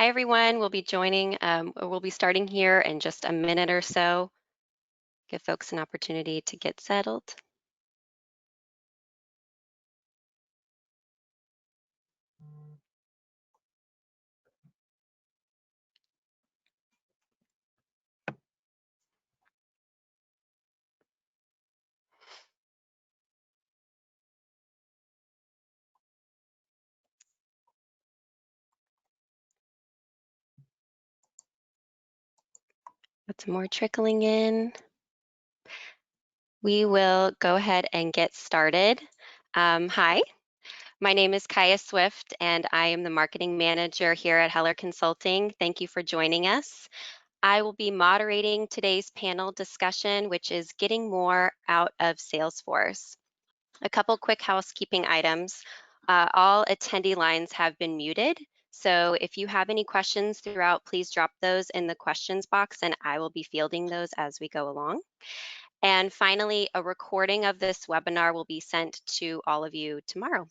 Hi, everyone. We'll be starting here in just a minute or so. Give folks an opportunity to get settled. Got some more trickling in. We will go ahead and get started. Hi, my name is Kaya Swift, and I am the marketing manager here at Heller Consulting. Thank you for joining us. I will be moderating today's panel discussion, which is getting more out of Salesforce. A couple quick housekeeping items. All attendee lines have been muted. So if you have any questions throughout, please drop those in the questions box and I will be fielding those as we go along. And finally, a recording of this webinar will be sent to all of you tomorrow.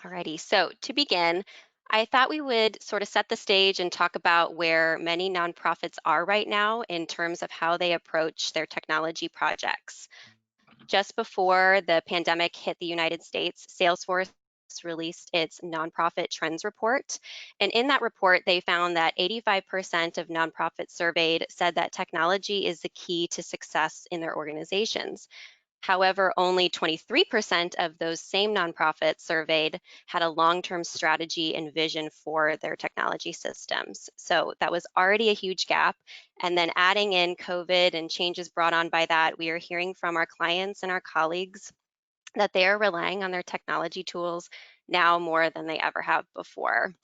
Alrighty, so to begin, I thought we would sort of set the stage and talk about where many nonprofits are right now in terms of how they approach their technology projects. Just before the pandemic hit the United States, Salesforce released its nonprofit trends report. And in that report, they found that 85% of nonprofits surveyed said that technology is the key to success in their organizations. However, only 23% of those same nonprofits surveyed had a long-term strategy and vision for their technology systems. So that was already a huge gap. And then adding in COVID and changes brought on by that, we are hearing from our clients and our colleagues that they are relying on their technology tools now more than they ever have before.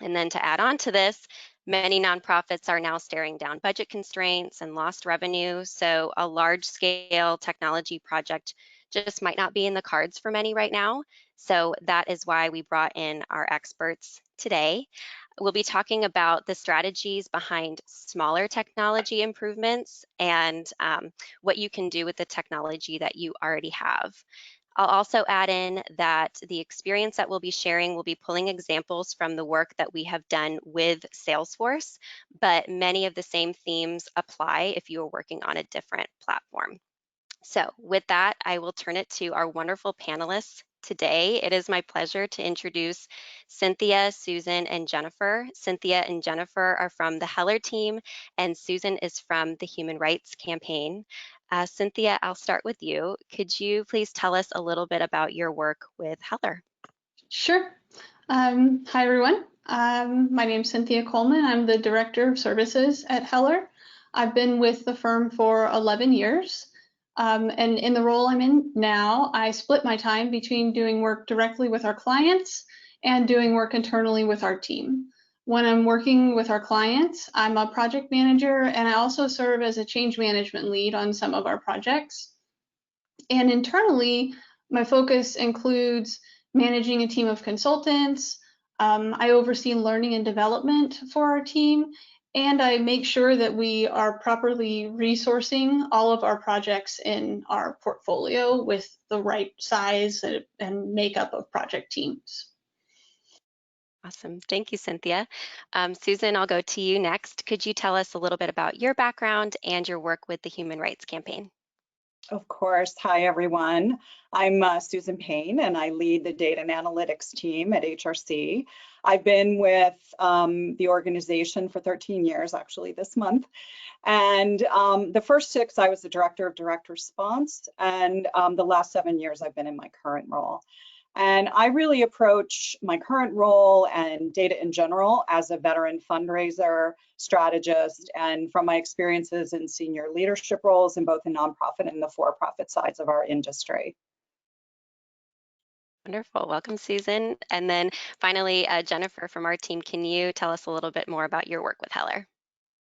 And then to add on to this, many nonprofits are now staring down budget constraints and lost revenue. So a large-scale technology project just might not be in the cards for many right now. So that is why we brought in our experts today. We'll be talking about the strategies behind smaller technology improvements and what you can do with the technology that you already have. I'll also add in that the experience that we'll be sharing will be pulling examples from the work that we have done with Salesforce, but many of the same themes apply if you are working on a different platform. So with that, I will turn it to our wonderful panelists today. It is my pleasure to introduce Cynthia, Susan, and Jennifer. Cynthia and Jennifer are from the Heller team, and Susan is from the Human Rights Campaign. Cynthia, I'll start with you. Could you please tell us a little bit about your work with Heller? Sure. Hi, everyone. My name is Cynthia Coleman. I'm the Director of Services at Heller. I've been with the firm for 11 years. And in the role I'm in now, I split my time between doing work directly with our clients and doing work internally with our team. When I'm working with our clients, I'm a project manager, and I also serve as a change management lead on some of our projects. And internally, my focus includes managing a team of consultants. I oversee learning and development for our team, and I make sure that we are properly resourcing all of our projects in our portfolio with the right size and makeup of project teams. Awesome. Thank you, Cynthia. Susan, I'll go to you next. Could you tell us a little bit about your background and your work with the Human Rights Campaign? Of course. Hi, everyone. I'm Susan Payne, and I lead the data and analytics team at HRC. I've been with the organization for 13 years, actually, this month. And the first 6, I was the director of direct response, and the last 7 years, I've been in my current role. And I really approach my current role and data in general as a veteran fundraiser, strategist, and from my experiences in senior leadership roles in both the nonprofit and the for-profit sides of our industry. Wonderful. Welcome, Susan. And then finally, Jennifer from our team, can you tell us a little bit more about your work with Heller?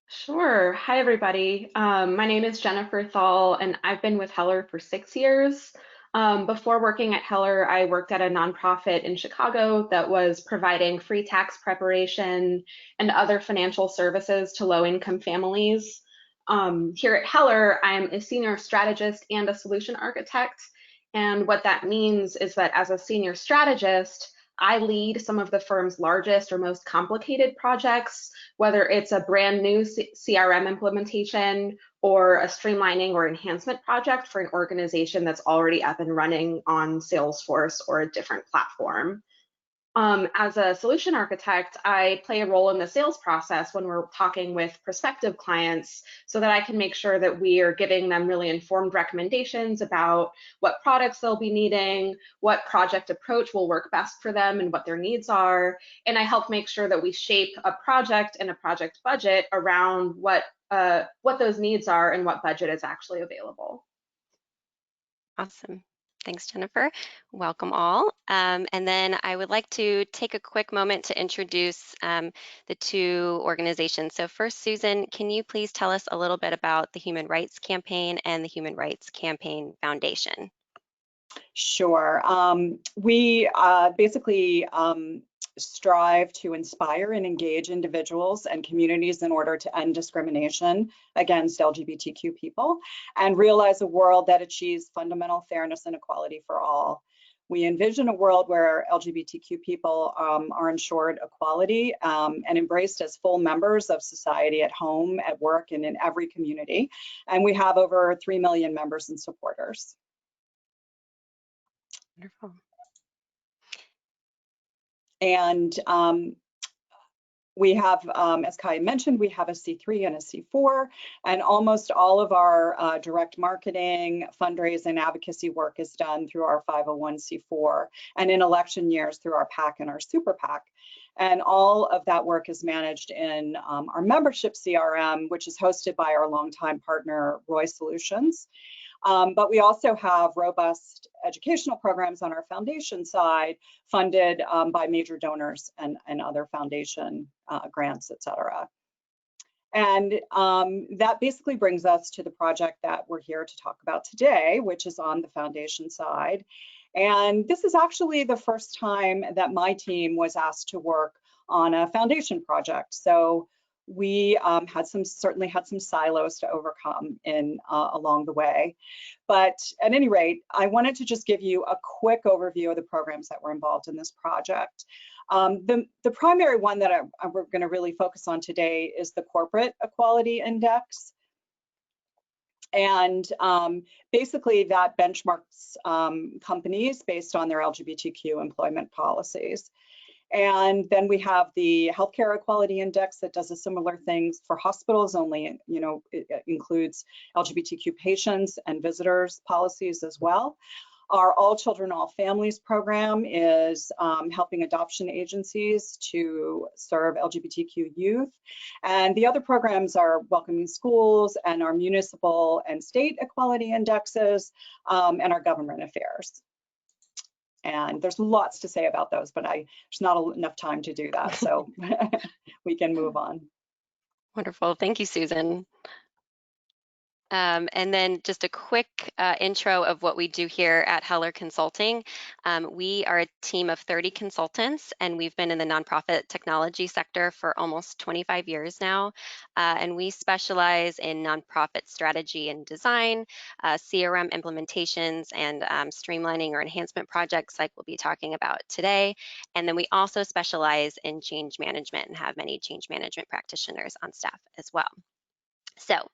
Sure. Hi, everybody. My name is Jennifer Thal, and I've been with Heller for 6 years. Before working at Heller, I worked at a nonprofit in Chicago that was providing free tax preparation and other financial services to low-income families. Here at Heller, I'm a senior strategist and a solution architect. And what that means is that as a senior strategist, I lead some of the firm's largest or most complicated projects, whether it's a brand new CRM implementation or a streamlining or enhancement project for an organization that's already up and running on Salesforce or a different platform. As a solution architect, I play a role in the sales process when we're talking with prospective clients so that I can make sure that we are giving them really informed recommendations about what products they'll be needing, what project approach will work best for them and what their needs are. And I help make sure that we shape a project and a project budget around what those needs are and what budget is actually available. Awesome. Thanks, Jennifer. Welcome all. And then I would like to take a quick moment to introduce the two organizations. So first, Susan, can you please tell us a little bit about the Human Rights Campaign and the Human Rights Campaign Foundation? Sure. We basically strive to inspire and engage individuals and communities in order to end discrimination against LGBTQ people and realize a world that achieves fundamental fairness and equality for all. We envision a world where LGBTQ people are ensured equality and embraced as full members of society at home, at work, and in every community. And we have over 3 million members and supporters. Wonderful. And we have, as Kai mentioned, we have a C3 and a C4, and almost all of our direct marketing, fundraising, advocacy work is done through our 501c4, and in election years through our PAC and our Super PAC. And all of that work is managed in our membership CRM, which is hosted by our longtime partner, Roy Solutions. But we also have robust educational programs on our foundation side, funded by major donors and other foundation grants, et cetera. And that basically brings us to the project that we're here to talk about today, which is on the foundation side. And this is actually the first time that my team was asked to work on a foundation project. So we certainly had some silos to overcome along the way. But at any rate, I wanted to just give you a quick overview of the programs that were involved in this project. The primary one that we're going to really focus on today is the Corporate Equality Index. And basically that benchmarks companies based on their LGBTQ employment policies. And then we have the Healthcare Equality Index that does a similar thing for hospitals, only it includes LGBTQ patients and visitors policies as well. Our All Children, All Families program is helping adoption agencies to serve LGBTQ youth. And the other programs are Welcoming Schools and our municipal and state equality indexes and our government affairs. And there's lots to say about those, but there's not enough time to do that, so we can move on. Wonderful. Thank you, Susan. And then just a quick intro of what we do here at Heller Consulting. We are a team of 30 consultants, and we've been in the nonprofit technology sector for almost 25 years now. And we specialize in nonprofit strategy and design, CRM implementations, and streamlining or enhancement projects like we'll be talking about today. And then we also specialize in change management and have many change management practitioners on staff as well. So,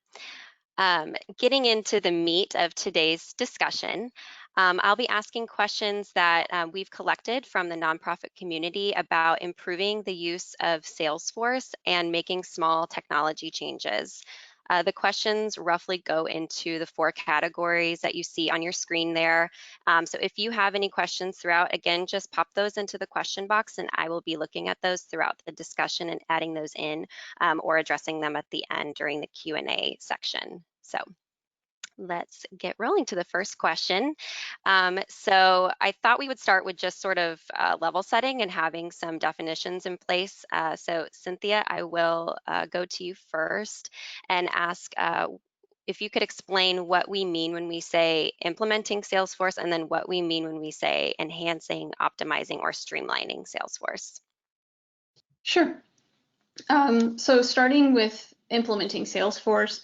getting into the meat of today's discussion, I'll be asking questions that we've collected from the nonprofit community about improving the use of Salesforce and making small technology changes. The questions roughly go into the 4 categories that you see on your screen there. So if you have any questions throughout, again, just pop those into the question box and I will be looking at those throughout the discussion and adding those in or addressing them at the end during the Q&A section. So let's get rolling to the first question. So I thought we would start with just sort of level setting and having some definitions in place. So Cynthia, I will go to you first and ask if you could explain what we mean when we say implementing Salesforce and then what we mean when we say enhancing, optimizing, or streamlining Salesforce. Sure. So starting with implementing Salesforce,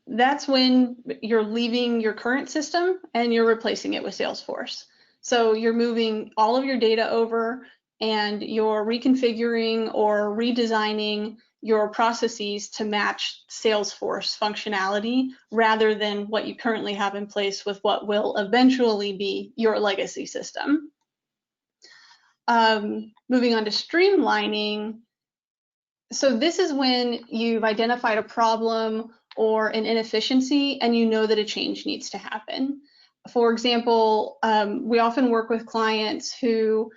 that's when you're leaving your current system and you're replacing it with Salesforce. So you're moving all of your data over and you're reconfiguring or redesigning your processes to match Salesforce functionality rather than what you currently have in place with what will eventually be your legacy system. Moving on to streamlining. So this is when you've identified a problem or an inefficiency and you know that a change needs to happen. For example, we often work with clients who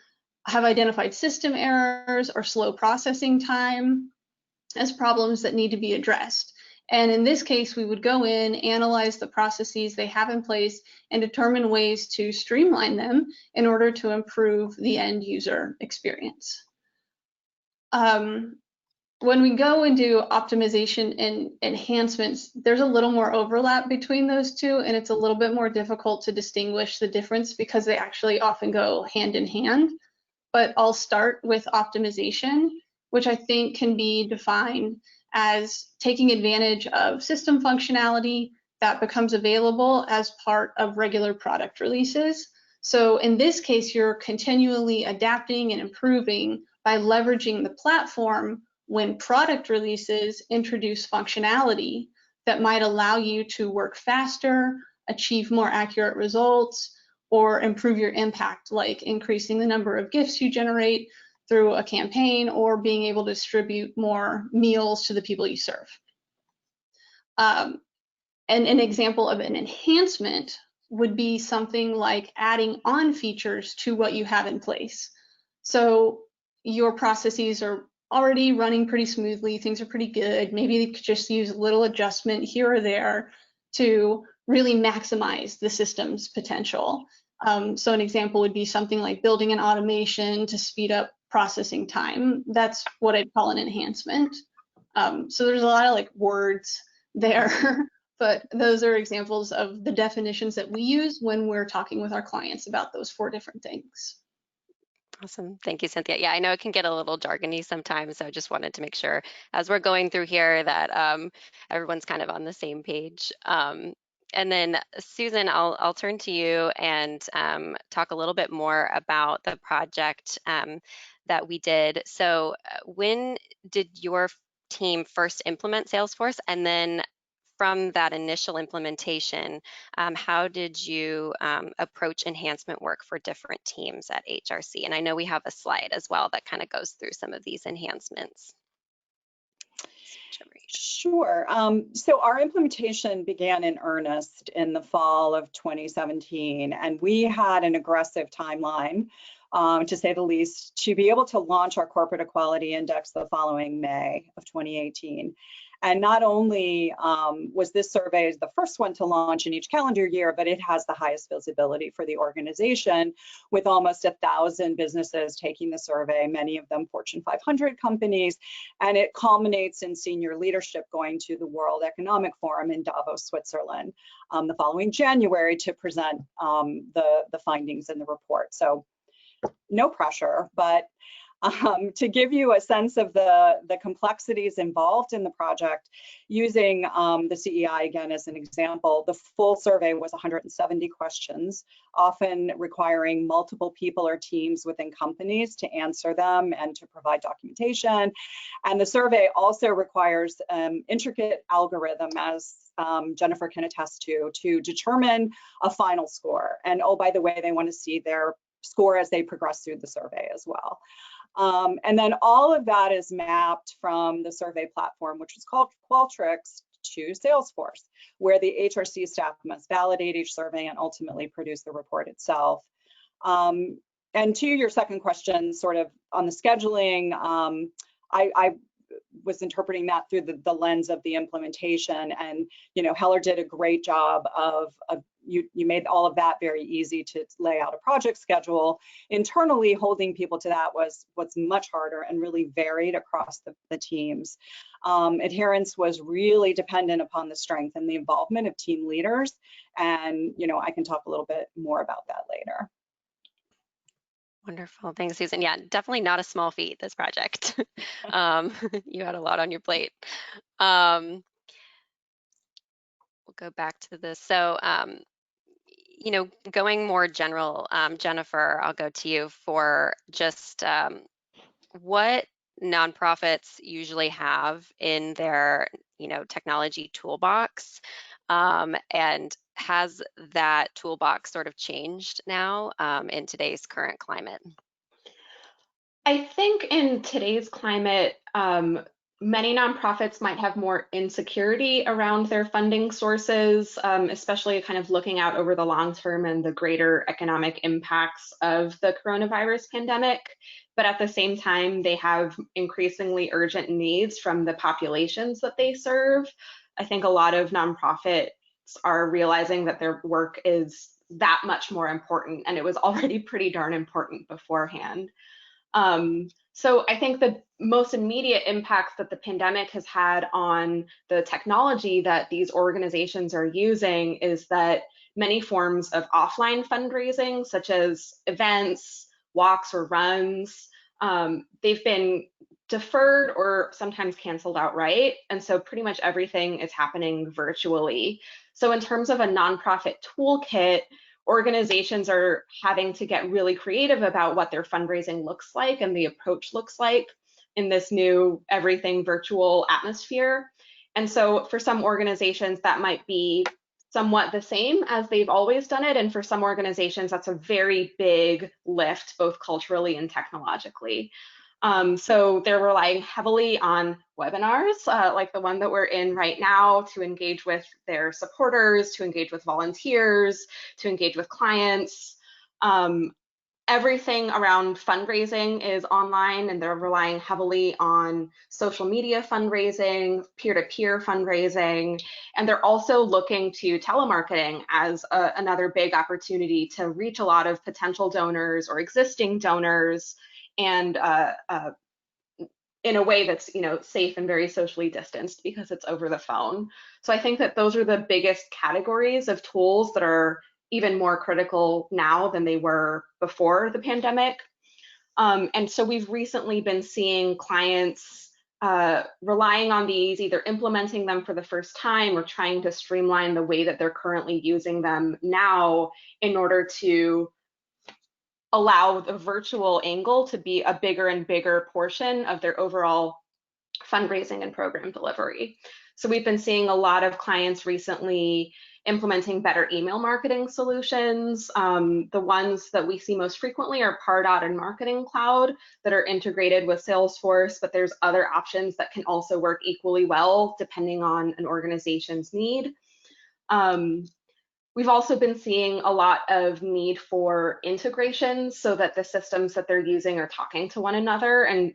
have identified system errors or slow processing time as problems that need to be addressed. And in this case, we would go in, analyze the processes they have in place, and determine ways to streamline them in order to improve the end user experience. When we go into optimization and enhancements, there's a little more overlap between those two, and it's a little bit more difficult to distinguish the difference because they actually often go hand in hand. But I'll start with optimization, which I think can be defined as taking advantage of system functionality that becomes available as part of regular product releases. So in this case, you're continually adapting and improving by leveraging the platform when product releases introduce functionality that might allow you to work faster, achieve more accurate results, or improve your impact, like increasing the number of gifts you generate through a campaign or being able to distribute more meals to the people you serve. And an example of an enhancement would be something like adding on features to what you have in place. So your processes are already running pretty smoothly, things are pretty good. Maybe you could just use a little adjustment here or there to really maximize the system's potential. So an example would be something like building an automation to speed up processing time. That's what I'd call an enhancement. So there's a lot of like words there, but those are examples of the definitions that we use when we're talking with our clients about those 4 different things. Awesome. Thank you, Cynthia. Yeah, I know it can get a little jargony sometimes, so I just wanted to make sure as we're going through here that everyone's kind of on the same page. And then Susan, I'll turn to you and talk a little bit more about the project that we did. So when did your team first implement Salesforce? And then from that initial implementation, how did you approach enhancement work for different teams at HRC? And I know we have a slide as well that kind of goes through some of these enhancements. Sure. So our implementation began in earnest in the fall of 2017, and we had an aggressive timeline, to say the least, to be able to launch our Corporate Equality Index the following May of 2018. And not only was this survey the first one to launch in each calendar year, but it has the highest visibility for the organization, with almost 1,000 businesses taking the survey, many of them Fortune 500 companies, and it culminates in senior leadership going to the World Economic Forum in Davos, Switzerland, the following January to present the findings in the report. So no pressure, but to give you a sense of the complexities involved in the project, using the CEI again as an example, the full survey was 170 questions, often requiring multiple people or teams within companies to answer them and to provide documentation. And the survey also requires intricate algorithm, as Jennifer can attest to determine a final score. And oh, by the way, they want to see their score as they progress through the survey as well. And then all of that is mapped from the survey platform, which is called Qualtrics, to Salesforce, where the HRC staff must validate each survey and ultimately produce the report itself. And to your second question, sort of on the scheduling, I was interpreting that through the lens of the implementation, and Heller did a great job of you made all of that very easy to lay out a project schedule. Internally, holding people to that was much harder and really varied across the teams. Adherence was really dependent upon the strength and the involvement of team leaders, and I can talk a little bit more about that later. Wonderful. Thanks, Susan. Yeah, definitely not a small feat, this project. You had a lot on your plate. We'll go back to this. So going more general, Jennifer, I'll go to you for just what nonprofits usually have in their, technology toolbox, and has that toolbox sort of changed now in today's current climate? I think in today's climate, many nonprofits might have more insecurity around their funding sources, especially kind of looking out over the long term and the greater economic impacts of the coronavirus pandemic. But at the same time, they have increasingly urgent needs from the populations that they serve. I think a lot of nonprofits are realizing that their work is that much more important, and it was already pretty darn important beforehand. So I think the most immediate impacts that the pandemic has had on the technology that these organizations are using is that many forms of offline fundraising, such as events, walks, or runs, they've been deferred or sometimes canceled outright. And so pretty much everything is happening virtually. So in terms of a nonprofit toolkit, organizations are having to get really creative about what their fundraising looks like and the approach looks like in this new everything virtual atmosphere. And so for some organizations, that might be somewhat the same as they've always done it. And for some organizations, that's a very big lift, both culturally and technologically. So they're relying heavily on webinars, like the one that we're in right now, to engage with their supporters, to engage with volunteers, to engage with clients. Everything around fundraising is online, and they're relying heavily on social media fundraising, peer-to-peer fundraising, and they're also looking to telemarketing as another big opportunity to reach a lot of potential donors or existing donors, and in a way that's safe and very socially distanced because it's over the phone. So I think that those are the biggest categories of tools that are even more critical now than they were before the pandemic. And so we've recently been seeing clients relying on these, either implementing them for the first time or trying to streamline the way that they're currently using them now in order to allow the virtual angle to be a bigger and bigger portion of their overall fundraising and program delivery. So we've been seeing a lot of clients recently implementing better email marketing solutions. The ones that we see most frequently are Pardot and Marketing Cloud that are integrated with Salesforce, but there's other options that can also work equally well depending on an organization's need. We've also been seeing a lot of need for integration so that the systems that they're using are talking to one another, and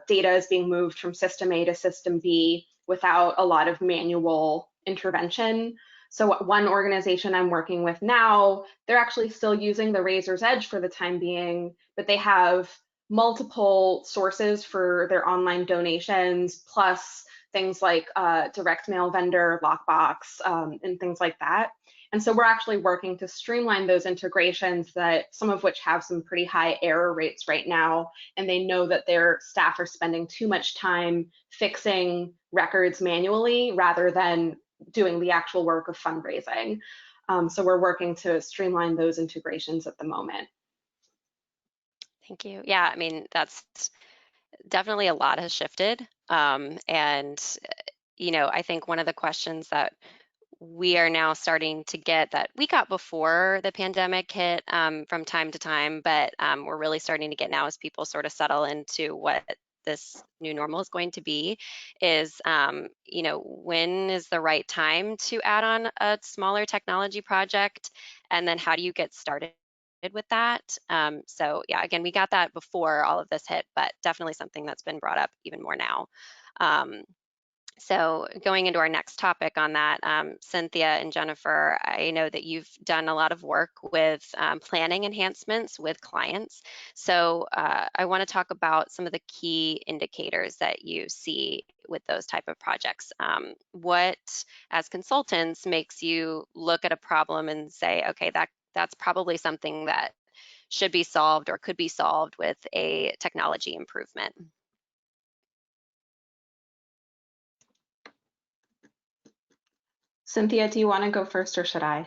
data is being moved from system A to system B without a lot of manual intervention. So one organization I'm working with now, they're actually still using the Razor's Edge for the time being, but they have multiple sources for their online donations, plus things like direct mail vendor, Lockbox, and things like that. And so we're actually working to streamline those integrations, that some of which have some pretty high error rates right now, and they know that their staff are spending too much time fixing records manually rather than doing the actual work of fundraising. So we're working to streamline those integrations at the moment. Thank you. Yeah, I mean, that's definitely a lot has shifted. And, I think one of the questions that we are now starting to get, that we got before the pandemic hit from time to time, but we're really starting to get now as people sort of settle into what this new normal is going to be, is, when is the right time to add on a smaller technology project? And then how do you get started with that? So yeah, again, we got that before all of this hit, but definitely something that's been brought up even more now. So going into our next topic on that, Cynthia and Jennifer, I know that you've done a lot of work with planning enhancements with clients. So I want to talk about some of the key indicators that you see with those type of projects. What, as consultants, makes you look at a problem and say, okay, that's probably something that should be solved or could be solved with a technology improvement? Cynthia, do you want to go first or should I?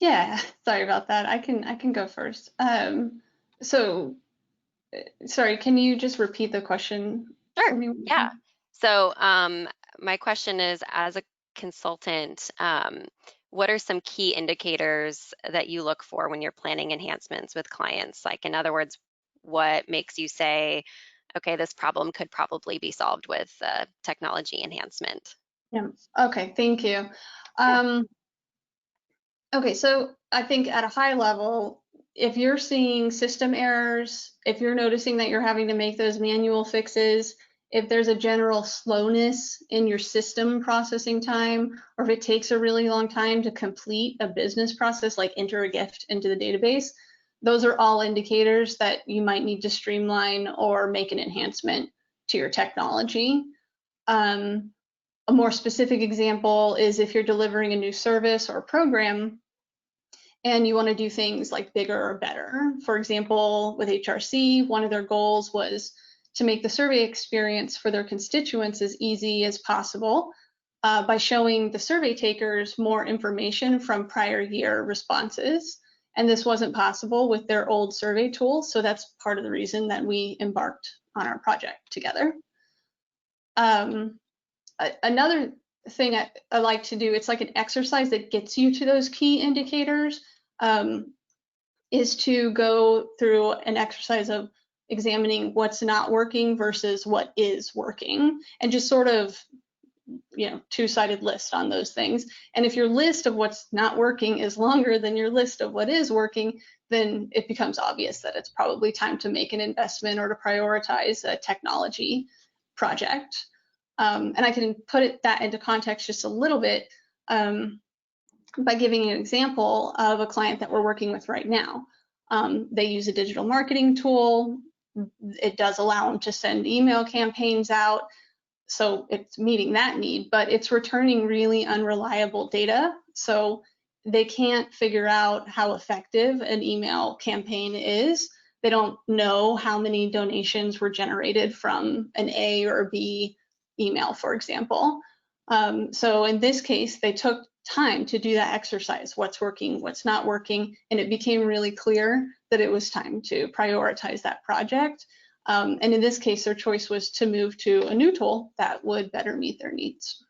Yeah, sorry about that. I can go first. So sorry, can you just repeat the question for Sure, me? yeah. So my question is, as a consultant, what are some key indicators that you look for when you're planning enhancements with clients? Like, in other words, what makes you say, okay, this problem could probably be solved with technology enhancement? Yeah. Okay, thank you. Yeah. Okay, so I think at a high level, if you're seeing system errors, if you're noticing that you're having to make those manual fixes, if there's a general slowness in your system processing time, or if it takes a really long time to complete a business process like enter a gift into the database, those are all indicators that you might need to streamline or make an enhancement to your technology. A more specific example is if you're delivering a new service or program and you want to do things like bigger or better. For example, with HRC, one of their goals was to make the survey experience for their constituents as easy as possible by showing the survey takers more information from prior year responses. And this wasn't possible with their old survey tools, so that's part of the reason that we embarked on our project together. Another thing I like to do, it's like an exercise that gets you to those key indicators, is to go through an exercise of examining what's not working versus what is working, and just sort of, two-sided list on those things. And if your list of what's not working is longer than your list of what is working, then it becomes obvious that it's probably time to make an investment or to prioritize a technology project. And I can put that into context just a little bit by giving an example of a client that we're working with right now. They use a digital marketing tool. It does allow them to send email campaigns out, so it's meeting that need, but it's returning really unreliable data. So they can't figure out how effective an email campaign is. They don't know how many donations were generated from an A or B email, for example. So in this case, they took time to do that exercise, what's working, what's not working, and it became really clear that it was time to prioritize that project. And in this case, their choice was to move to a new tool that would better meet their needs.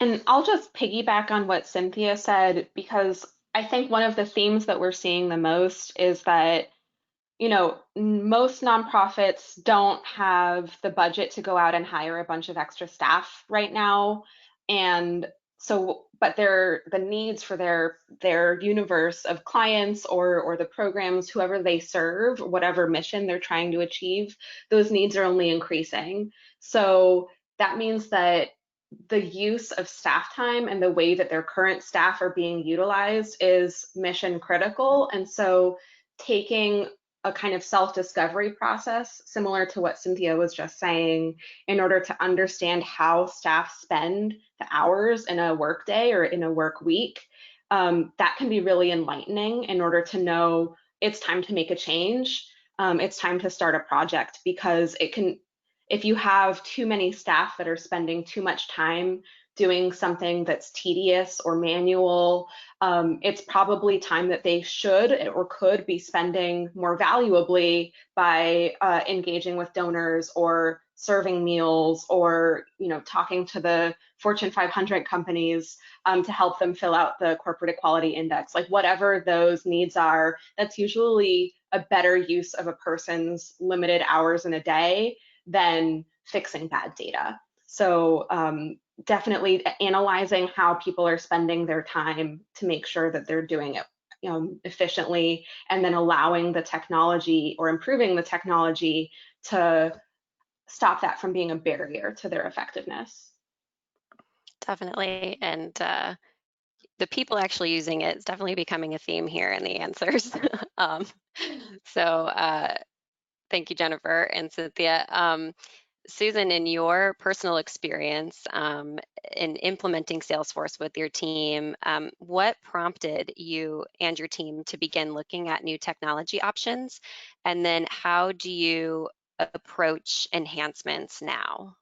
And I'll just piggyback on what Cynthia said, because I think one of the themes that we're seeing the most is that, most nonprofits don't have the budget to go out and hire a bunch of extra staff right now. And so, but the needs for their universe of clients or the programs, whoever they serve, whatever mission they're trying to achieve, those needs are only increasing. So that means that the use of staff time and the way that their current staff are being utilized is mission critical. And so taking a kind of self-discovery process, similar to what Cynthia was just saying, in order to understand how staff spend the hours in a work day or in a work week, that can be really enlightening in order to know it's time to make a change. It's time to start a project, because if you have too many staff that are spending too much time doing something that's tedious or manual, it's probably time that they should or could be spending more valuably by engaging with donors or serving meals or talking to the Fortune 500 companies to help them fill out the corporate equality index. Like, whatever those needs are, that's usually a better use of a person's limited hours in a day than fixing bad data. So definitely analyzing how people are spending their time to make sure that they're doing it efficiently, and then allowing the technology or improving the technology to stop that from being a barrier to their effectiveness. Definitely. And the people actually using it is definitely becoming a theme here in the answers. So thank you, Jennifer and Cynthia. Susan, in your personal experience in implementing Salesforce with your team, what prompted you and your team to begin looking at new technology options? And then how do you approach enhancements now?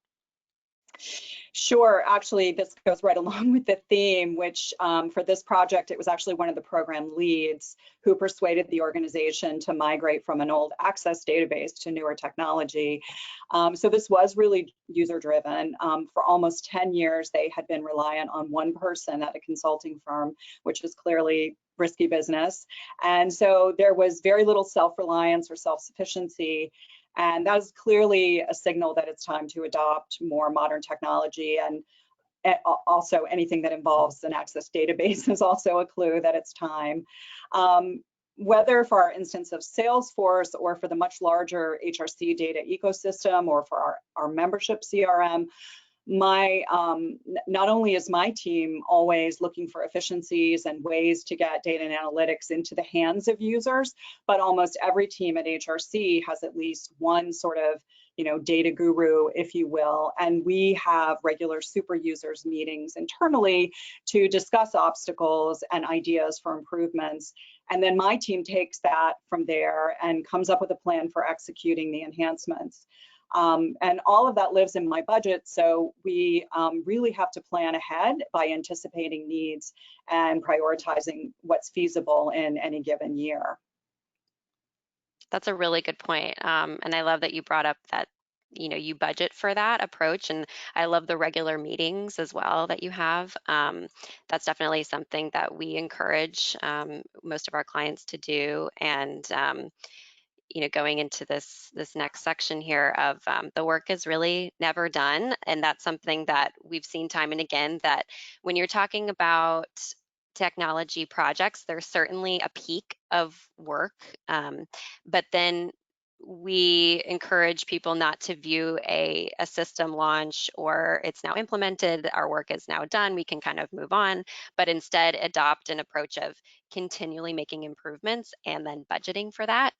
Sure. Actually, this goes right along with the theme, which for this project, it was actually one of the program leads who persuaded the organization to migrate from an old Access database to newer technology. So this was really user-driven. For almost 10 years, they had been reliant on one person at a consulting firm, which was clearly risky business. And so there was very little self-reliance or self-sufficiency. And that is clearly a signal that it's time to adopt more modern technology. And also anything that involves an Access database is also a clue that it's time. Whether for our instance of Salesforce or for the much larger HRC data ecosystem or for our membership CRM, not only is my team always looking for efficiencies and ways to get data and analytics into the hands of users, but almost every team at HRC has at least one sort of data guru, if you will, and we have regular super users meetings internally to discuss obstacles and ideas for improvements. And then my team takes that from there and comes up with a plan for executing the enhancements. And all of that lives in my budget, so we really have to plan ahead by anticipating needs and prioritizing what's feasible in any given year. That's a really good point. And I love that you brought up that you budget for that approach, and I love the regular meetings as well that you have. That's definitely something that we encourage most of our clients to do. And going into this next section here of the work is really never done, and that's something that we've seen time and again, that when you're talking about technology projects, there's certainly a peak of work, but then we encourage people not to view a system launch or it's now implemented, our work is now done, we can kind of move on, but instead adopt an approach of continually making improvements and then budgeting for that.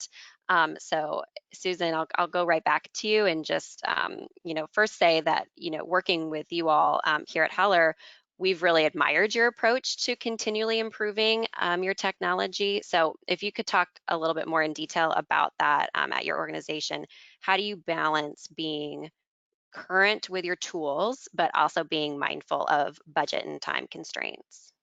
So Susan, I'll go right back to you and just, first say that, working with you all here at Heller, we've really admired your approach to continually improving your technology. So if you could talk a little bit more in detail about that at your organization, how do you balance being current with your tools, but also being mindful of budget and time constraints?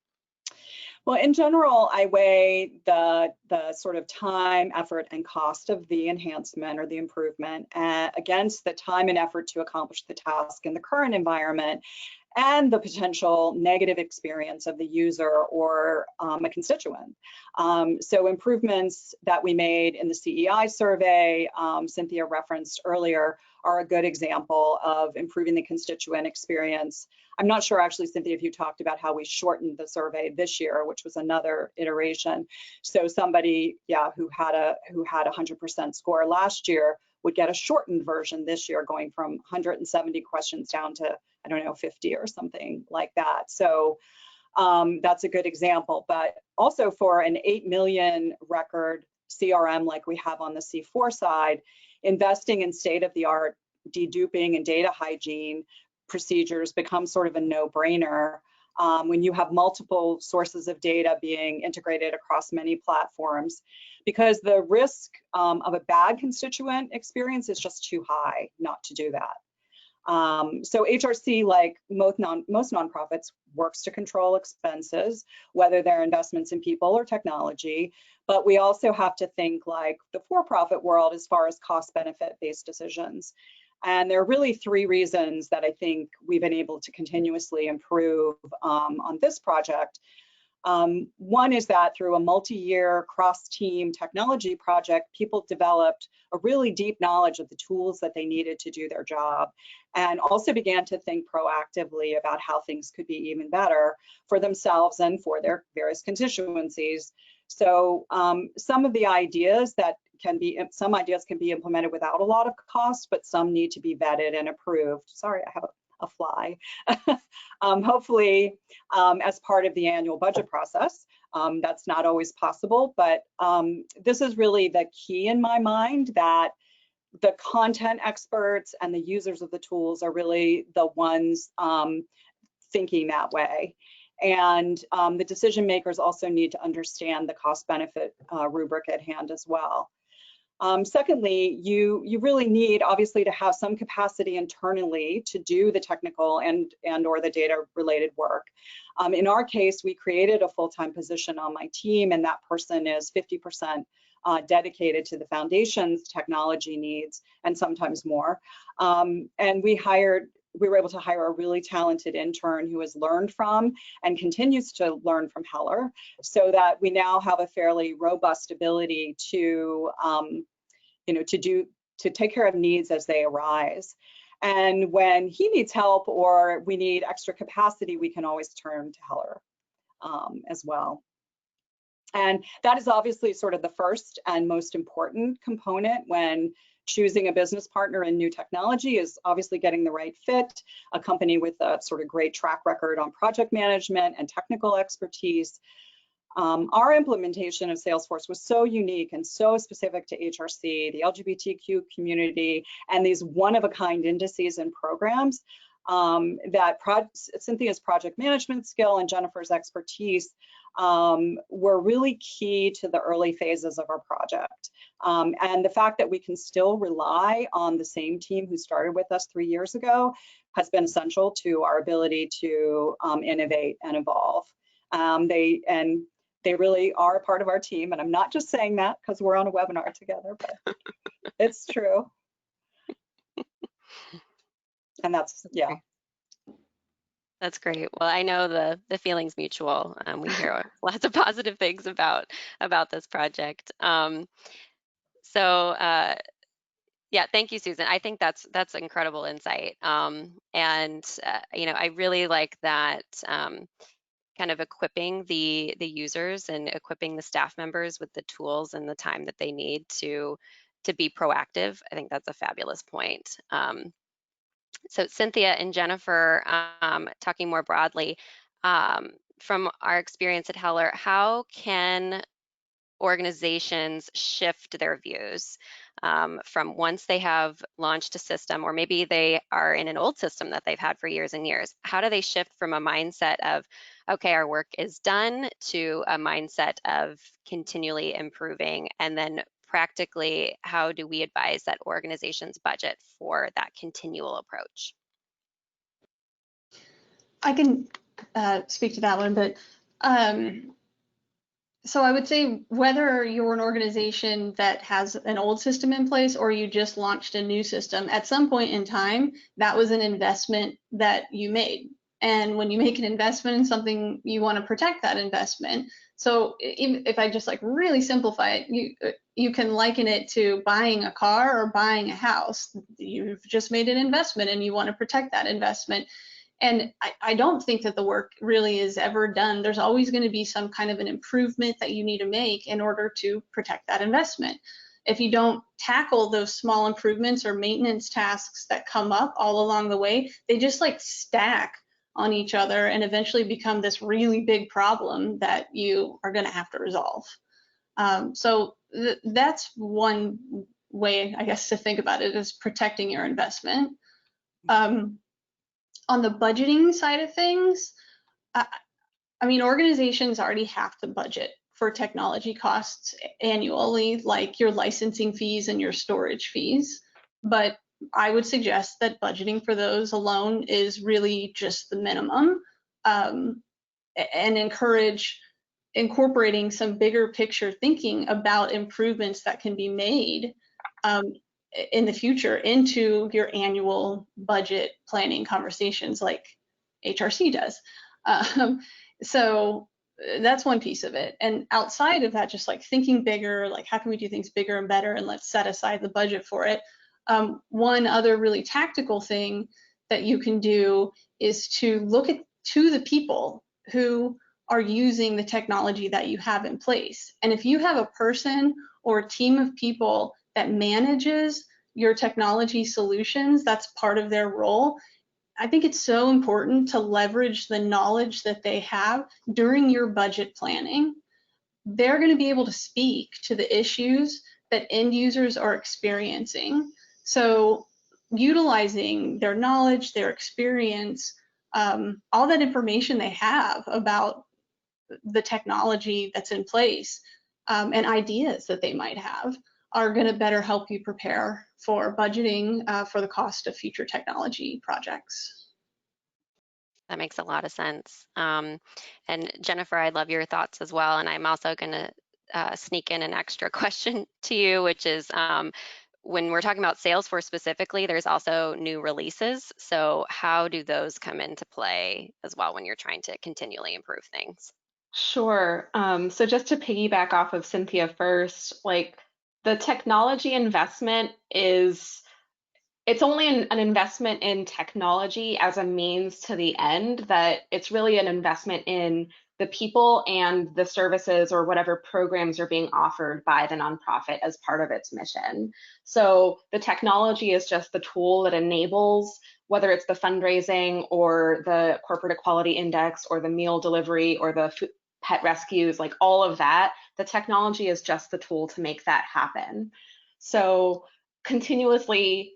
Well, in general, I weigh the sort of time, effort, and cost of the enhancement or the improvement against the time and effort to accomplish the task in the current environment and the potential negative experience of the user or a constituent. So improvements that we made in the CEI survey, Cynthia referenced earlier, are a good example of improving the constituent experience. I'm not sure actually, Cynthia, if you talked about how we shortened the survey this year, which was another iteration. So somebody, who had a 100% score last year would get a shortened version this year, going from 170 questions down to, I don't know, 50 or something like that. So that's a good example. But also for an 8 million record CRM like we have on the C4 side, investing in state-of-the-art deduping and data hygiene procedures becomes sort of a no-brainer when you have multiple sources of data being integrated across many platforms, because the risk of a bad constituent experience is just too high not to do that. So HRC, like most nonprofits, works to control expenses, whether they're investments in people or technology, but we also have to think like the for-profit world as far as cost-benefit based decisions. And there are really three reasons that I think we've been able to continuously improve on this project. One is that through a multi-year cross-team technology project, people developed a really deep knowledge of the tools that they needed to do their job, and also began to think proactively about how things could be even better for themselves and for their various constituencies. So some of the ideas that some ideas can be implemented without a lot of cost, but some need to be vetted and approved. Sorry, I have a fly. Hopefully, as part of the annual budget process. That's not always possible, but this is really the key in my mind, that the content experts and the users of the tools are really the ones thinking that way. And the decision makers also need to understand the cost benefit rubric at hand as well. Secondly, you really need, obviously, to have some capacity internally to do the technical and or the data related work. In our case, we created a full-time position on my team, and that person is 50% dedicated to the foundation's technology needs, and sometimes more. And we were able to hire a really talented intern who has learned from and continues to learn from Heller, so that we now have a fairly robust ability to, to take care of needs as they arise. And when he needs help or we need extra capacity, we can always turn to Heller as well. And that is obviously sort of the first and most important component when choosing a business partner in new technology, is obviously getting the right fit, a company with a sort of great track record on project management and technical expertise. Our implementation of Salesforce was so unique and so specific to HRC, the LGBTQ community, and these one-of-a-kind indices and programs that Cynthia's project management skill and Jennifer's expertise were really key to the early phases of our project. And the fact that we can still rely on the same team who started with us 3 years ago has been essential to our ability to innovate and evolve. They really are a part of our team, and I'm not just saying that because we're on a webinar together, but it's true. And that's, yeah. That's great. Well, I know the feeling's mutual. We hear lots of positive things about this project. Yeah, thank you, Susan. I think that's incredible insight. I really like that kind of equipping the users and equipping the staff members with the tools and the time that they need to be proactive. I think that's a fabulous point. So Cynthia and Jennifer, talking more broadly, from our experience at Heller, how can organizations shift their views from once they have launched a system, or maybe they are in an old system that they've had for years and years? How do they shift from a mindset of, okay, our work is done, to a mindset of continually improving? And then practically, how do we advise that organizations budget for that continual approach? I can speak to that one, but so I would say whether you're an organization that has an old system in place or you just launched a new system, at some point in time, that was an investment that you made. And when you make an investment in something, you want to protect that investment. So if I just like really simplify it, you can liken it to buying a car or buying a house. You've just made an investment and you want to protect that investment. And I don't think that the work really is ever done. There's always going to be some kind of an improvement that you need to make in order to protect that investment. If you don't tackle those small improvements or maintenance tasks that come up all along the way, they just like stack on each other and eventually become this really big problem that you are going to have to resolve. So that's one way, I guess, to think about it, is protecting your investment. On the budgeting side of things, I mean, organizations already have to budget for technology costs annually, like your licensing fees and your storage fees. But I would suggest that budgeting for those alone is really just the minimum, and encourage incorporating some bigger picture thinking about improvements that can be made in the future into your annual budget planning conversations like HRC does. So that's one piece of it. And outside of that, just like thinking bigger, like how can we do things bigger and better, and let's set aside the budget for it. One other really tactical thing that you can do is to look to the people who are using the technology that you have in place. And if you have a person or a team of people that manages your technology solutions, that's part of their role, I think it's so important to leverage the knowledge that they have during your budget planning. They're going to be able to speak to the issues that end users are experiencing. So utilizing their knowledge, their experience, all that information they have about the technology that's in place, and ideas that they might have, are going to better help you prepare for budgeting for the cost of future technology projects. That makes a lot of sense. And Jennifer, I love your thoughts as well. And I'm also going to sneak in an extra question to you, which is when we're talking about Salesforce specifically, there's also new releases. So how do those come into play as well when you're trying to continually improve things? Sure. So just to piggyback off of Cynthia first, like the technology investment is it's only an investment in technology as a means to the end, that it's really an investment in the people and the services or whatever programs are being offered by the nonprofit as part of its mission. So the technology is just the tool that enables, whether it's the fundraising or the corporate equality index or the meal delivery or the pet rescues, like all of that, the technology is just the tool to make that happen. So continuously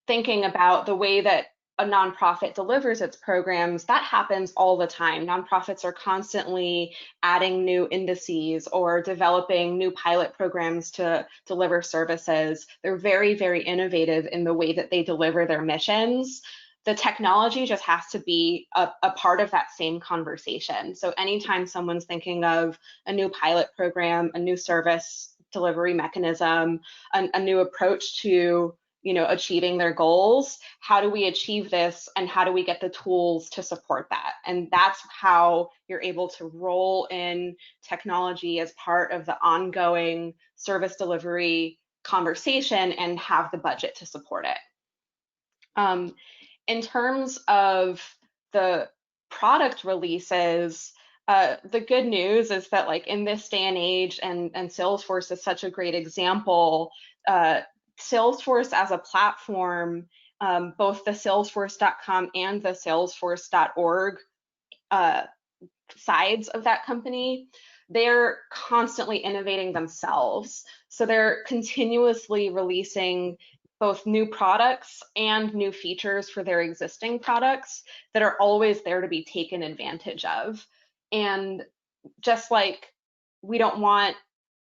thinking about the way that a nonprofit delivers its programs, that happens all the time. Nonprofits are constantly adding new indices or developing new pilot programs to deliver services. They're very, very innovative in the way that they deliver their missions. The technology just has to be a part of that same conversation. So anytime someone's thinking of a new pilot program, a new service delivery mechanism, a new approach to achieving their goals, how do we achieve this and how do we get the tools to support that? And that's how you're able to roll in technology as part of the ongoing service delivery conversation and have the budget to support it. In terms of the product releases, the good news is that like in this day and age, and Salesforce is such a great example, Salesforce as a platform, both the salesforce.com and the salesforce.org sides of that company, they're constantly innovating themselves. So they're continuously releasing both new products and new features for their existing products that are always there to be taken advantage of. And just like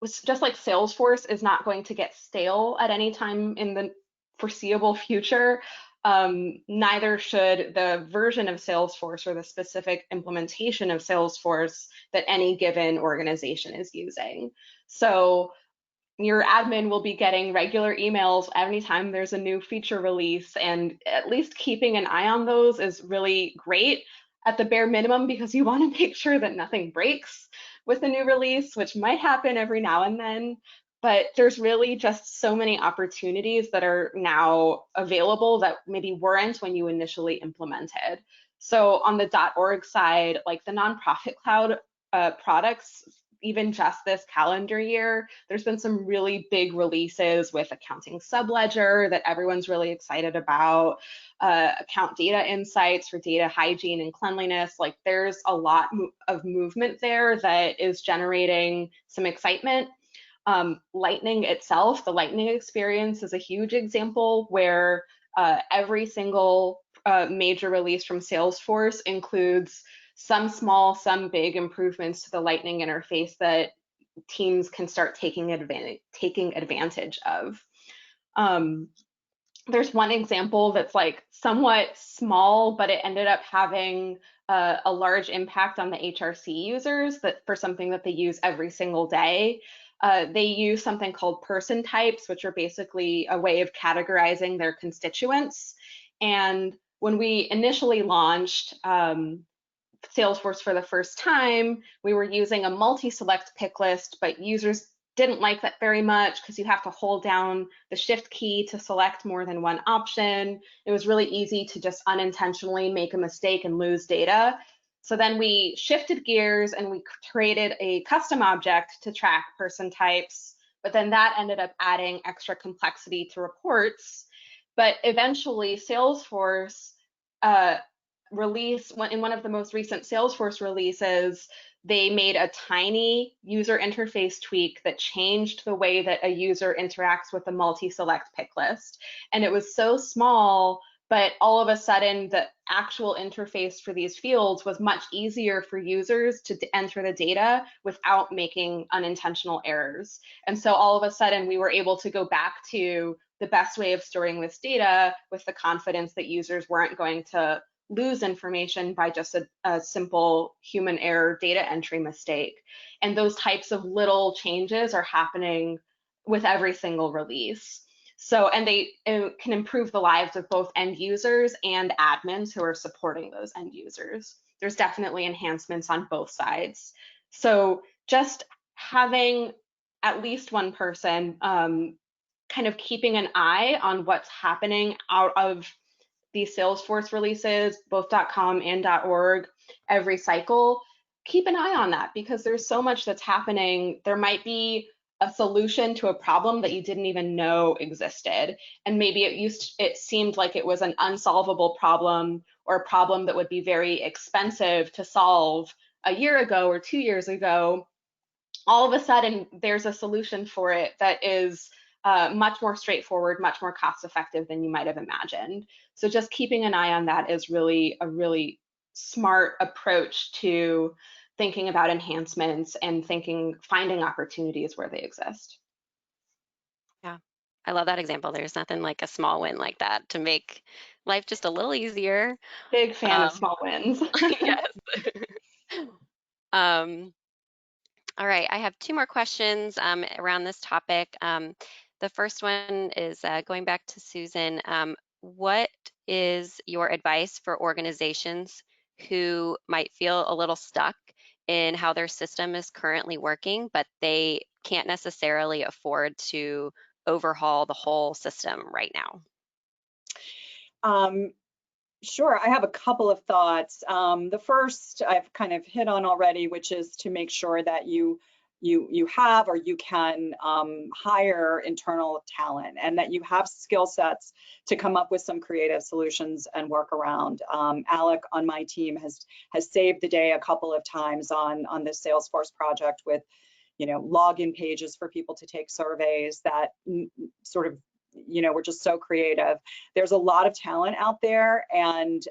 Salesforce is not going to get stale at any time in the foreseeable future, neither should the version of Salesforce or the specific implementation of Salesforce that any given organization is using. So your admin will be getting regular emails anytime there's a new feature release, and at least keeping an eye on those is really great at the bare minimum, because you want to make sure that nothing breaks with a new release, which might happen every now and then. But there's really just so many opportunities that are now available that maybe weren't when you initially implemented. So on the .org side, like the nonprofit cloud products, even just this calendar year, there's been some really big releases with accounting subledger that everyone's really excited about, account data insights for data hygiene and cleanliness. Like there's a lot of movement there that is generating some excitement. Lightning itself, the Lightning experience is a huge example where every single major release from Salesforce includes some small, some big improvements to the Lightning interface that teams can start taking advantage of. There's one example that's like somewhat small, but it ended up having a large impact on the HRC users for something that they use every single day. They use something called person types, which are basically a way of categorizing their constituents. And when we initially launched Salesforce for the first time, we were using a multi-select pick list, but users didn't like that very much because you have to hold down the shift key to select more than one option. It was really easy to just unintentionally make a mistake and lose data. So then we shifted gears and we created a custom object to track person types, but then that ended up adding extra complexity to reports. But eventually Salesforce in one of the most recent Salesforce releases, they made a tiny user interface tweak that changed the way that a user interacts with a multi-select pick list. And it was so small, but all of a sudden the actual interface for these fields was much easier for users to enter the data without making unintentional errors. And so all of a sudden we were able to go back to the best way of storing this data with the confidence that users weren't going to lose information by just a simple human error data entry mistake. And those types of little changes are happening with every single release. So, and they can improve the lives of both end users and admins who are supporting those end users. There's definitely enhancements on both sides. So just having at least one person kind of keeping an eye on what's happening out of these Salesforce releases, both .com and .org, every cycle, keep an eye on that because there's so much that's happening. There might be a solution to a problem that you didn't even know existed. And maybe it seemed like it was an unsolvable problem or a problem that would be very expensive to solve a year ago or 2 years ago. All of a sudden, there's a solution for it that is much more straightforward, much more cost effective than you might have imagined. So just keeping an eye on that is really a really smart approach to thinking about enhancements and finding opportunities where they exist. Yeah, I love that example. There's nothing like a small win like that to make life just a little easier. Big fan of small wins. Yes. All right, I have 2 more questions around this topic. The first one is going back to Susan. What is your advice for organizations who might feel a little stuck in how their system is currently working, but they can't necessarily afford to overhaul the whole system right now? Sure, I have a couple of thoughts. The first I've kind of hit on already, which is to make sure that you have or you can hire internal talent and that you have skill sets to come up with some creative solutions and work around. Alec on my team has saved the day a couple of times on this Salesforce project with, login pages for people to take surveys that sort of, we're just so creative. There's a lot of talent out there, and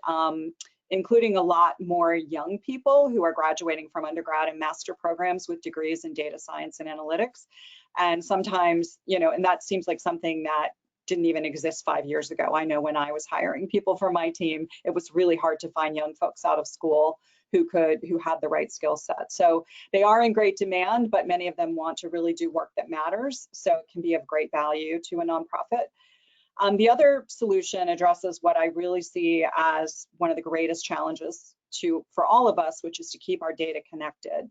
including a lot more young people who are graduating from undergrad and master programs with degrees in data science and analytics. And sometimes, and that seems like something that didn't even exist 5 years ago. I know when I was hiring people for my team, it was really hard to find young folks out of school who had the right skill set. So they are in great demand, but many of them want to really do work that matters. So it can be of great value to a nonprofit. The other solution addresses what I really see as one of the greatest challenges for all of us, which is to keep our data connected.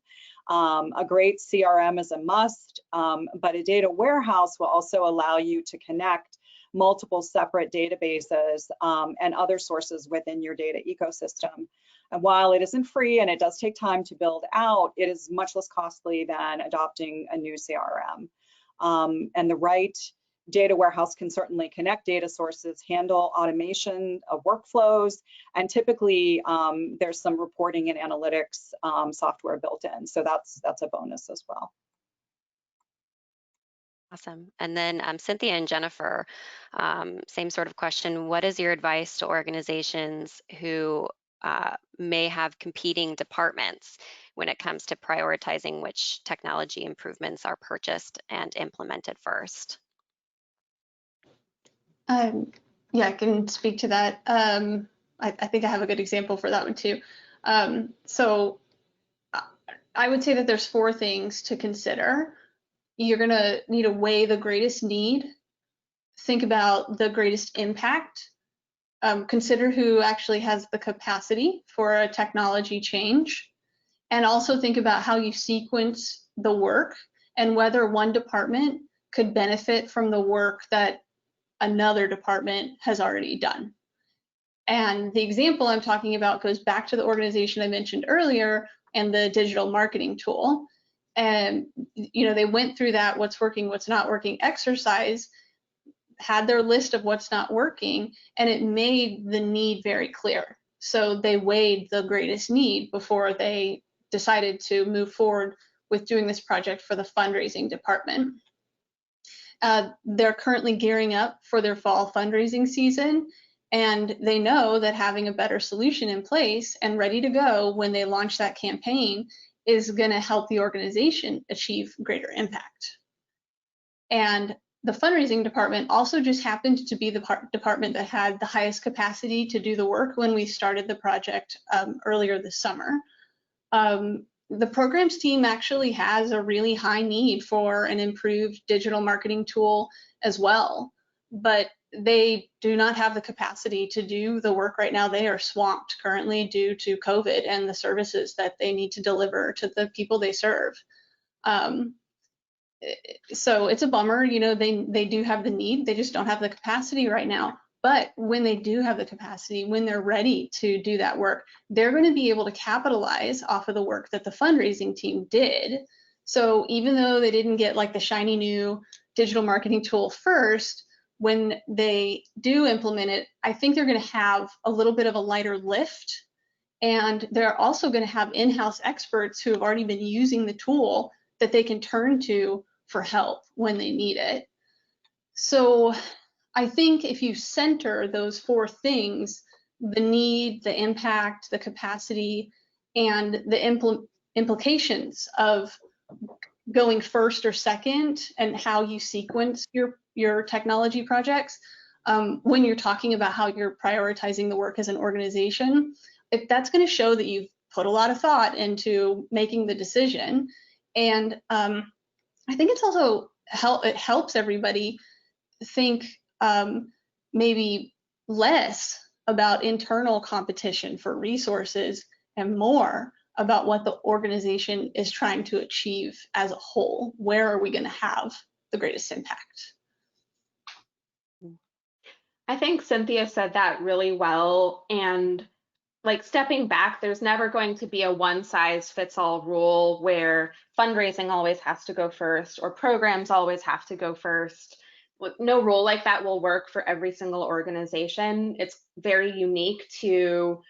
A great CRM is a must, but a data warehouse will also allow you to connect multiple separate databases and other sources within your data ecosystem. And while it isn't free and it does take time to build out, it is much less costly than adopting a new CRM. And the right data warehouse can certainly connect data sources, handle automation of workflows, and typically there's some reporting and analytics software built in. So that's a bonus as well. Awesome. And then Cynthia and Jennifer, same sort of question. What is your advice to organizations who may have competing departments when it comes to prioritizing which technology improvements are purchased and implemented first? Yeah, I can speak to that. I think I have a good example for that one too. So I would say that there's 4 things to consider. You're going to need to weigh the greatest need, think about the greatest impact, consider who actually has the capacity for a technology change, and also think about how you sequence the work and whether one department could benefit from the work that another department has already done. And the example I'm talking about goes back to the organization I mentioned earlier and the digital marketing tool. And they went through that what's working, what's not working exercise, had their list of what's not working, and it made the need very clear. So they weighed the greatest need before they decided to move forward with doing this project for the fundraising department. They're currently gearing up for their fall fundraising season, And they know that having a better solution in place and ready to go when they launch that campaign is going to help the organization achieve greater impact. And the fundraising department also just happened to be the department that had the highest capacity to do the work when we started the project earlier this summer. The programs team actually has a really high need for an improved digital marketing tool as well, but they do not have the capacity to do the work right now. They are swamped currently due to COVID and the services that they need to deliver to the people they serve. So it's a bummer, you know, they do have the need, they just don't have the capacity right now. But when they do have the capacity, when they're ready to do that work, they're going to be able to capitalize off of the work that the fundraising team did. So even though they didn't get like the shiny new digital marketing tool first, when they do implement it, I think they're going to have a little bit of a lighter lift. And they're also going to have in-house experts who have already been using the tool that they can turn to for help when they need it. So I think if you center those four things, the need, the impact, the capacity, and the implications of going first or second and how you sequence your technology projects, when you're talking about how you're prioritizing the work as an organization, if that's going to show that you've put a lot of thought into making the decision. And I think it's also it helps everybody think maybe less about internal competition for resources and more about what the organization is trying to achieve as a whole. Where are we going to have the greatest impact? I think Cynthia said that really well. And like stepping back, there's never going to be a one size fits all rule where fundraising always has to go first or programs always have to go first. No rule like that will work for every single organization. It's very unique to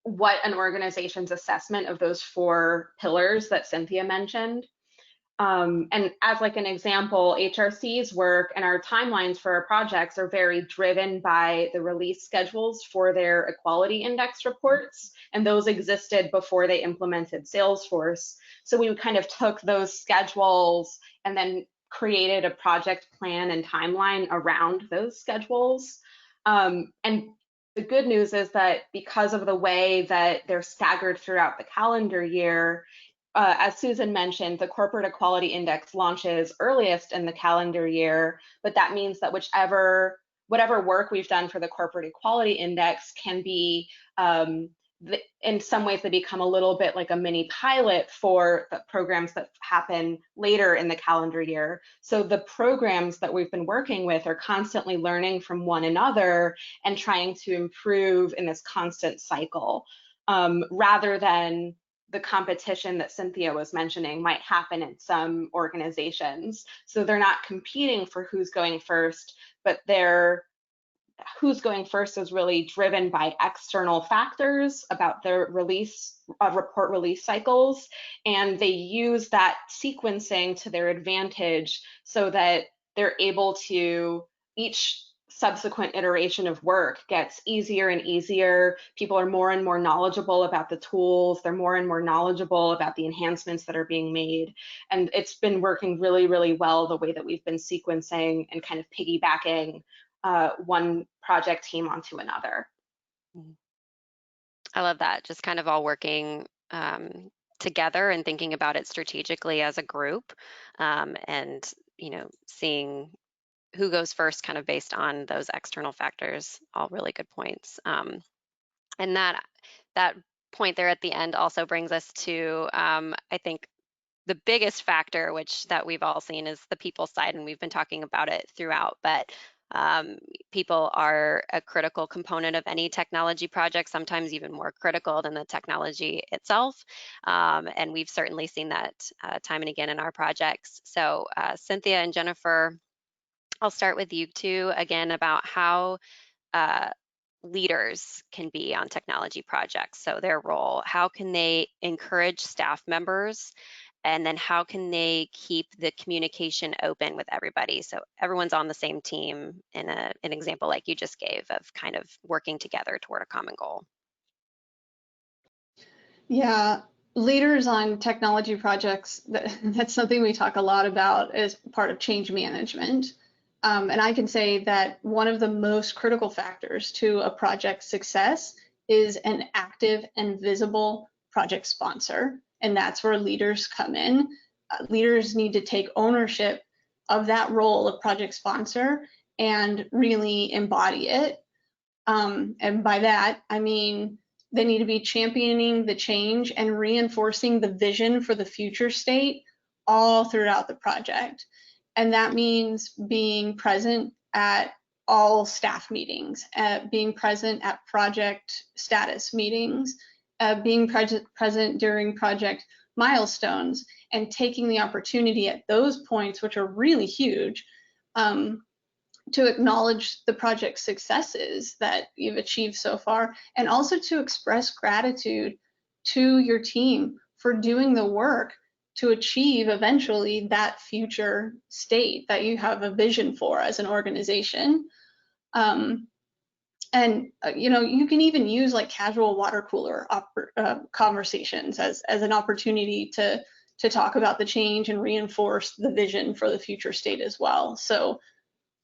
what an organization's assessment of those four pillars that Cynthia mentioned. And as like an example, HRC's work and our timelines for our projects are very driven by the release schedules for their equality index reports, and those existed before they implemented Salesforce. So we kind of took those schedules and then created a project plan and timeline around those schedules. And the good news is that because of the way that they're staggered throughout the calendar year, as Susan mentioned, the Corporate Equality Index launches earliest in the calendar year, but that means that whatever work we've done for the Corporate Equality Index can be, in some ways, they become a little bit like a mini pilot for the programs that happen later in the calendar year. So the programs that we've been working with are constantly learning from one another and trying to improve in this constant cycle, rather than the competition that Cynthia was mentioning might happen in some organizations. So they're not competing for who's going first, but who's going first is really driven by external factors about their report release cycles. And they use that sequencing to their advantage so that they're able to, each subsequent iteration of work gets easier and easier. People are more and more knowledgeable about the tools. They're more and more knowledgeable about the enhancements that are being made. And it's been working really, really well the way that we've been sequencing and kind of piggybacking one project team onto another. I love that, just kind of all working together and thinking about it strategically as a group, and seeing who goes first kind of based on those external factors. All really good points. And that point there at the end also brings us to, I think, the biggest factor, which that we've all seen, is the people side, and we've been talking about it throughout, but people are a critical component of any technology project, sometimes even more critical than the technology itself. And we've certainly seen that time and again in our projects. So Cynthia and Jennifer, I'll start with you two again about how leaders can be on technology projects. So their role, how can they encourage staff members And then how can they keep the communication open with everybody so everyone's on the same team in an example like you just gave of kind of working together toward a common goal? Yeah, leaders on technology projects, that's something we talk a lot about as part of change management. And I can say that one of the most critical factors to a project's success is an active and visible project sponsor. And that's where leaders come in. Leaders need to take ownership of that role of project sponsor and really embody it. And by that, I mean, they need to be championing the change and reinforcing the vision for the future state all throughout the project. And that means being present at all staff meetings, being present at project status meetings, being present during project milestones, and taking the opportunity at those points, which are really huge, to acknowledge the project successes that you've achieved so far, and also to express gratitude to your team for doing the work to achieve eventually that future state that you have a vision for as an organization. You know, you can even use like casual water cooler conversations as an opportunity to talk about the change and reinforce the vision for the future state as well. So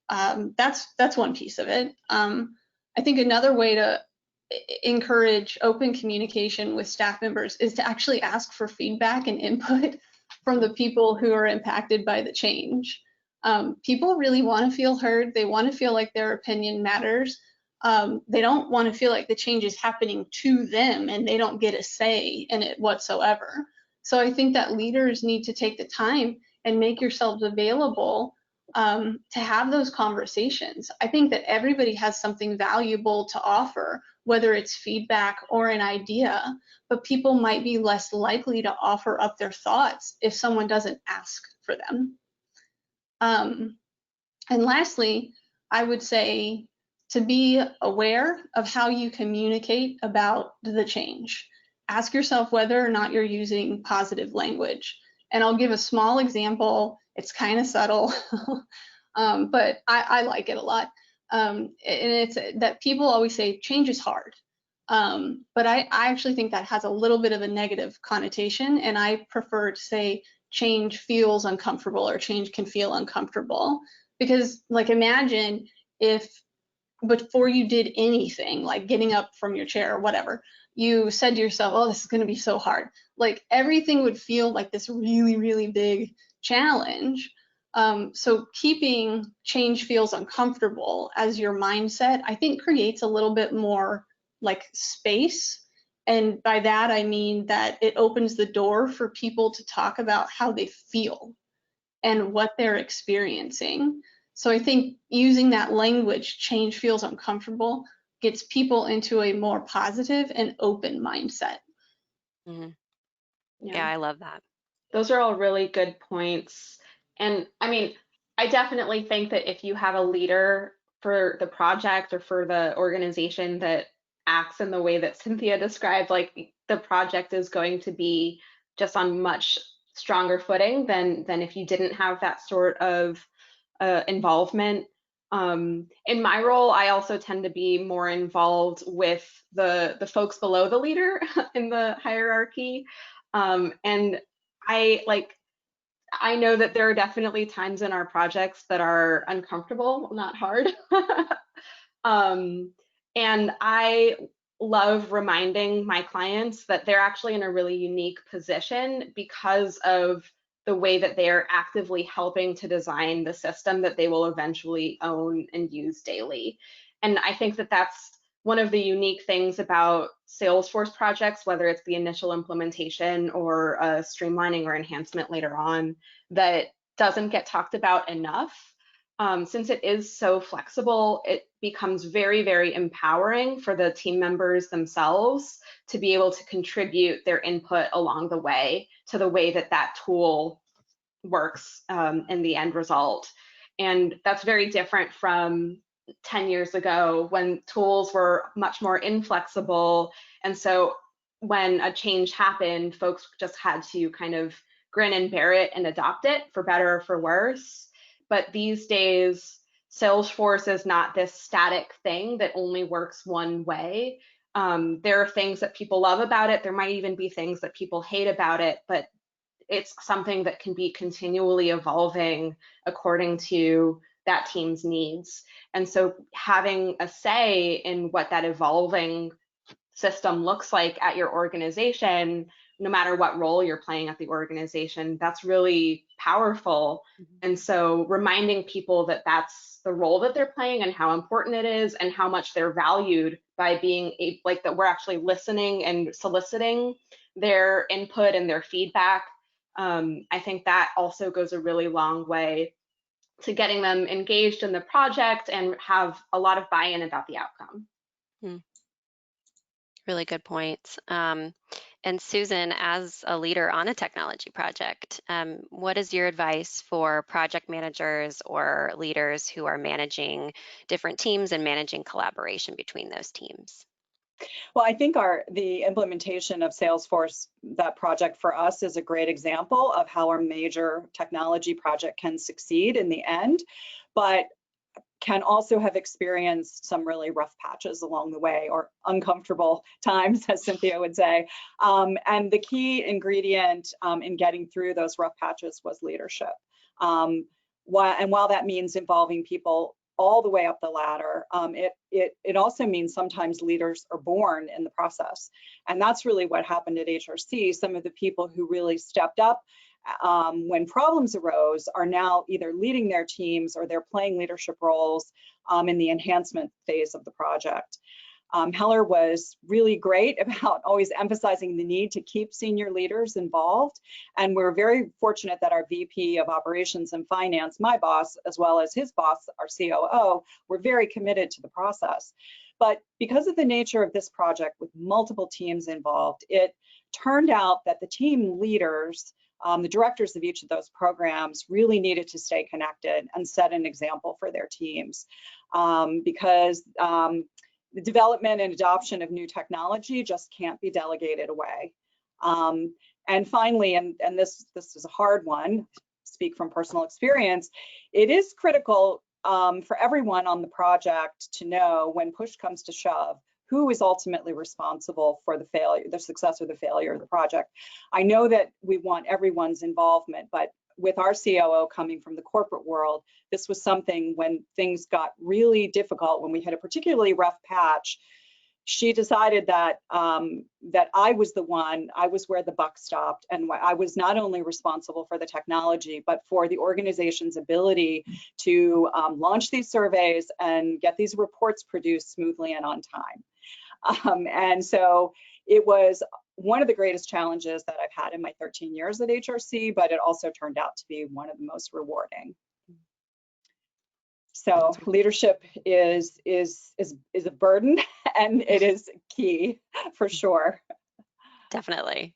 that's one piece of it. I think another way to encourage open communication with staff members is to actually ask for feedback and input from the people who are impacted by the change. People really want to feel heard. They want to feel like their opinion matters. They don't want to feel like the change is happening to them and they don't get a say in it whatsoever. So I think that leaders need to take the time and make yourselves available to have those conversations. I think that everybody has something valuable to offer, whether it's feedback or an idea, but people might be less likely to offer up their thoughts if someone doesn't ask for them. And lastly, I would say to be aware of how you communicate about the change. Ask yourself whether or not you're using positive language. And I'll give a small example. It's kind of subtle, but I like it a lot. And it's that people always say change is hard. But I actually think that has a little bit of a negative connotation, and I prefer to say change feels uncomfortable or change can feel uncomfortable. Because like imagine if before you did anything, like getting up from your chair or whatever, you said to yourself, oh, this is going to be so hard. Like everything would feel like this really, really big challenge. So keeping change feels uncomfortable as your mindset, I think creates a little bit more like space. And by that, I mean that it opens the door for people to talk about how they feel and what they're experiencing. So I think using that language, change feels uncomfortable, gets people into a more positive and open mindset. Mm-hmm. Yeah. Yeah, I love that. Those are all really good points. And I mean, I definitely think that if you have a leader for the project or for the organization that acts in the way that Cynthia described, like the project is going to be just on much stronger footing than if you didn't have that sort of involvement. In my role, I also tend to be more involved with the folks below the leader in the hierarchy. And I know that there are definitely times in our projects that are uncomfortable, not hard. And I love reminding my clients that they're actually in a really unique position because of the way that they are actively helping to design the system that they will eventually own and use daily. And I think that that's one of the unique things about Salesforce projects, whether it's the initial implementation or streamlining or enhancement later on, that doesn't get talked about enough. Since it is so flexible, it becomes very, very empowering for the team members themselves to be able to contribute their input along the way to the way that that tool works in the end result. And that's very different from 10 years ago when tools were much more inflexible. And so when a change happened, folks just had to kind of grin and bear it and adopt it for better or for worse. But these days, Salesforce is not this static thing that only works one way. There are things that people love about it. There might even be things that people hate about it, but it's something that can be continually evolving according to that team's needs. And so having a say in what that evolving system looks like at your organization, no matter what role you're playing at the organization, that's really powerful. And so reminding people that that's the role that they're playing and how important it is and how much they're valued by being like that we're actually listening and soliciting their input and their feedback. I think that also goes a really long way to getting them engaged in the project and have a lot of buy-in about the outcome. Really good points. And Susan, as a leader on a technology project, what is your advice for project managers or leaders who are managing different teams and managing collaboration between those teams? Well, I think the implementation of Salesforce, that project for us, is a great example of how our major technology project can succeed in the end, but can also have experienced some really rough patches along the way, or uncomfortable times, as Cynthia would say. And the key ingredient in getting through those rough patches was leadership. While that means involving people all the way up the ladder, it also means sometimes leaders are born in the process. And that's really what happened at HRC. Some of the people who really stepped up when problems arose are now either leading their teams or they're playing leadership roles in the enhancement phase of the project. Heller was really great about always emphasizing the need to keep senior leaders involved. And we're very fortunate that our VP of Operations and Finance, my boss, as well as his boss, our COO, were very committed to the process. But because of the nature of this project with multiple teams involved, it turned out that the team leaders, the directors of each of those programs, really needed to stay connected and set an example for their teams, because the development and adoption of new technology just can't be delegated away. And finally, and this is a hard one, speak from personal experience, it is critical for everyone on the project to know when push comes to shove, who is ultimately responsible for the failure, the success or the failure of the project. I know that we want everyone's involvement, but with our COO coming from the corporate world, this was something when things got really difficult, when we had a particularly rough patch, she decided that that I was where the buck stopped, and I was not only responsible for the technology, but for the organization's ability to launch these surveys and get these reports produced smoothly and on time. And so it was one of the greatest challenges that I've had in my 13 years at HRC, but it also turned out to be one of the most rewarding. So leadership is a burden, and it is key for sure. Definitely.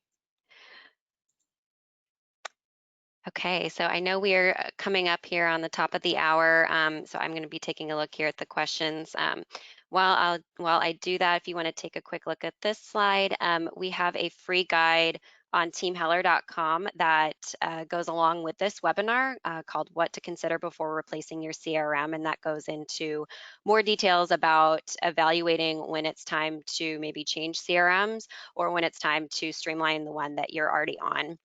Okay, so I know we are coming up here on the top of the hour, so I'm going to be taking a look here at the questions. While I do that, if you want to take a quick look at this slide, we have a free guide on teamheller.com that goes along with this webinar called What to Consider Before Replacing Your CRM, and that goes into more details about evaluating when it's time to maybe change CRMs or when it's time to streamline the one that you're already on.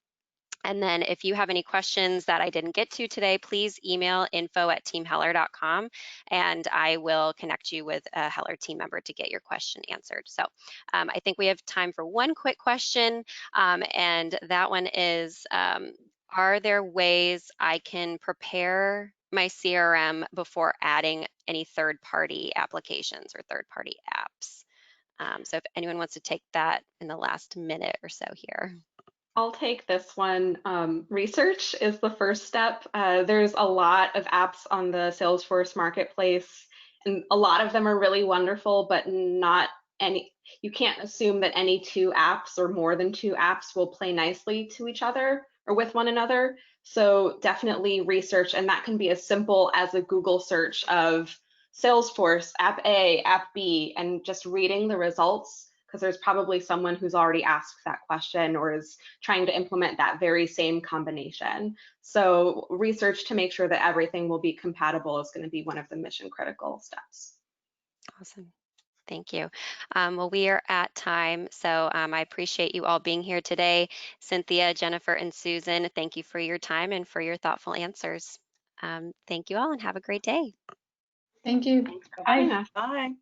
And then if you have any questions that I didn't get to today, please email info@teamheller.com and I will connect you with a Heller team member to get your question answered. So I think we have time for one quick question, and that one is, are there ways I can prepare my CRM before adding any third-party applications or third-party apps? So if anyone wants to take that in the last minute or so here. I'll take this one. Research is the first step. There's a lot of apps on the Salesforce marketplace, and a lot of them are really wonderful, but not any. You can't assume that any two apps or more than two apps will play nicely to each other or with one another. So definitely research, and that can be as simple as a Google search of Salesforce, app A, app B, and just reading the results, because there's probably someone who's already asked that question or is trying to implement that very same combination. So research to make sure that everything will be compatible is going to be one of the mission critical steps. Awesome. Thank you. Well, we are at time, so I appreciate you all being here today. Cynthia, Jennifer, and Susan, thank you for your time and for your thoughtful answers. Thank you all and have a great day. Thank you. Thanks for having us. Bye.